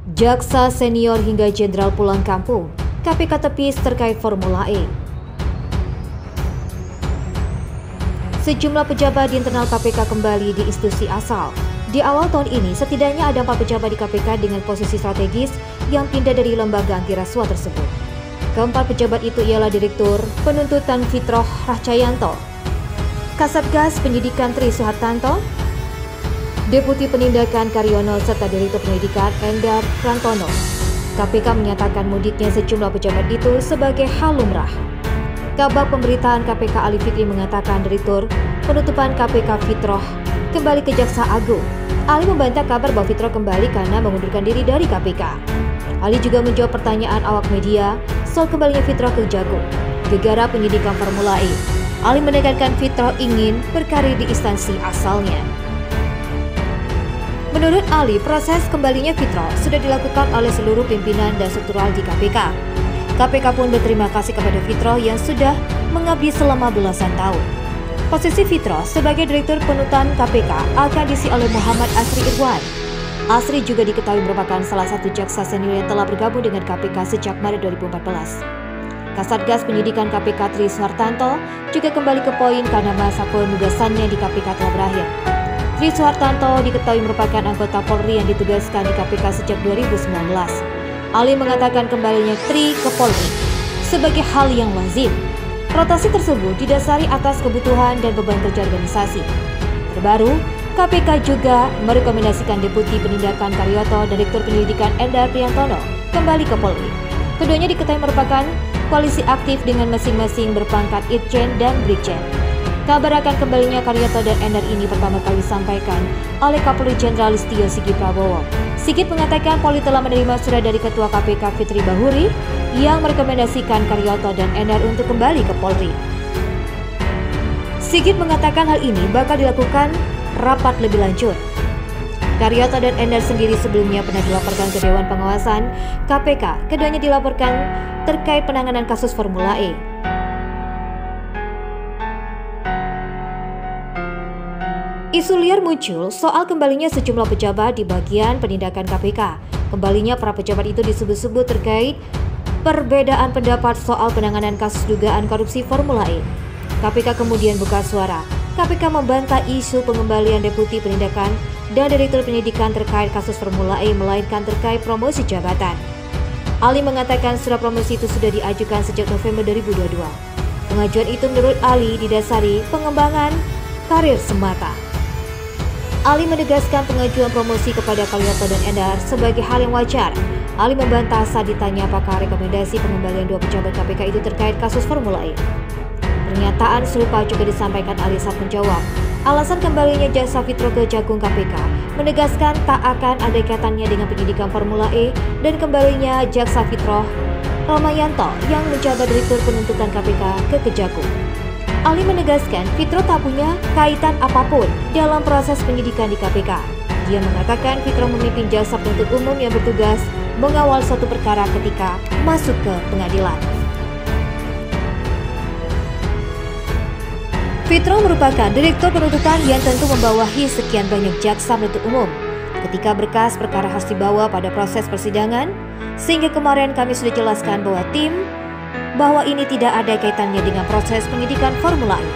Jaksa senior hingga jenderal pulang kampung, KPK tepis terkait Formula E. Sejumlah pejabat di internal KPK kembali di institusi asal. Di awal tahun ini, setidaknya ada 4 pejabat di KPK dengan posisi strategis yang pindah dari lembaga anti rasuah tersebut. Keempat pejabat itu ialah Direktur Penuntutan Fitroh Rahcayanto, Kasatgas Penyidikan Tri Suhartanto, Deputi Penindakan Karyono, serta Direktur Penyidikan Endar Prantono. KPK menyatakan mudiknya sejumlah pejabat itu sebagai hal lumrah. Kabag Pemberitaan KPK Ali Fikri mengatakan Direktur Penutupan KPK Fitroh kembali ke Jaksa Agung. Ali membantah kabar bahwa Fitroh kembali karena mengundurkan diri dari KPK. Ali juga menjawab pertanyaan awak media soal kembalinya Fitroh ke Jagung gegara penyidikan Formula E. Ali menekankan Fitroh ingin berkarir di instansi asalnya. Menurut Ali, proses kembalinya Fitroh sudah dilakukan oleh seluruh pimpinan dan struktural di KPK. KPK pun berterima kasih kepada Fitroh yang sudah mengabdi selama belasan tahun. Posisi Fitroh sebagai Direktur Penuntutan KPK akan diisi oleh Muhammad Asri Irwan. Asri juga diketahui merupakan salah satu jaksa senior yang telah bergabung dengan KPK sejak Maret 2014. Kasatgas Penyidikan KPK Tri Suhartanto juga kembali ke poin karena masa penugasannya di KPK telah berakhir. Tri Suhartanto diketahui merupakan anggota Polri yang ditugaskan di KPK sejak 2019. Ali mengatakan kembalinya Tri ke Polri sebagai hal yang lazim. Rotasi tersebut didasari atas kebutuhan dan beban kerja organisasi. Terbaru, KPK juga merekomendasikan Deputi Penindakan Karyoto dan Direktur Penyidikan Endar Prantono kembali ke Polri. Keduanya diketahui merupakan koalisi aktif dengan masing-masing berpangkat Irjen dan Brigjen. Kabar akan kembalinya Karyoto dan Endar ini pertama kali disampaikan oleh Kapolri Jenderal Listio Sigit Prabowo. Sigit mengatakan Polri telah menerima surat dari Ketua KPK Fitri Bahuri yang merekomendasikan Karyoto dan Endar untuk kembali ke Polri. Sigit mengatakan hal ini bakal dilakukan rapat lebih lanjut. Karyoto dan Endar sendiri sebelumnya pernah dilaporkan ke Dewan Pengawasan KPK. Keduanya dilaporkan terkait penanganan kasus Formula E. Isu liar muncul soal kembalinya sejumlah pejabat di bagian penindakan KPK. Kembalinya para pejabat itu disebut-sebut terkait perbedaan pendapat soal penanganan kasus dugaan korupsi Formula E. KPK kemudian buka suara. KPK membantah isu pengembalian Deputi Penindakan dan Direktur Penyidikan terkait kasus Formula E, melainkan terkait promosi jabatan. Ali mengatakan surat promosi itu sudah diajukan sejak November 2022. Pengajuan itu menurut Ali didasari pengembangan karir semata. Ali menegaskan pengajuan promosi kepada Karyoto dan Endar sebagai hal yang wajar. Ali membantah saat ditanya apakah rekomendasi pengembalian 2 pejabat KPK itu terkait kasus Formula E. Pernyataan serupa juga disampaikan Ali saat menjawab alasan kembalinya jaksa Fitroh ke Jagung KPK, menegaskan tak akan ada kaitannya dengan penyidikan Formula E dan kembalinya jaksa Fitroh Rahcayanto yang menjabat Direktur Penuntutan KPK ke Kejagung. Ali menegaskan Fitroh tak punya kaitan apapun dalam proses penyidikan di KPK. Dia mengatakan Fitroh memimpin jaksa penuntut umum yang bertugas mengawal suatu perkara ketika masuk ke pengadilan. Fitroh merupakan Direktur Penuntutan yang tentu membawahi sekian banyak jaksa penuntut umum. Ketika berkas perkara harus dibawa pada proses persidangan, sehingga kemarin kami sudah jelaskan bahwa ini tidak ada kaitannya dengan proses penyidikan Formula E.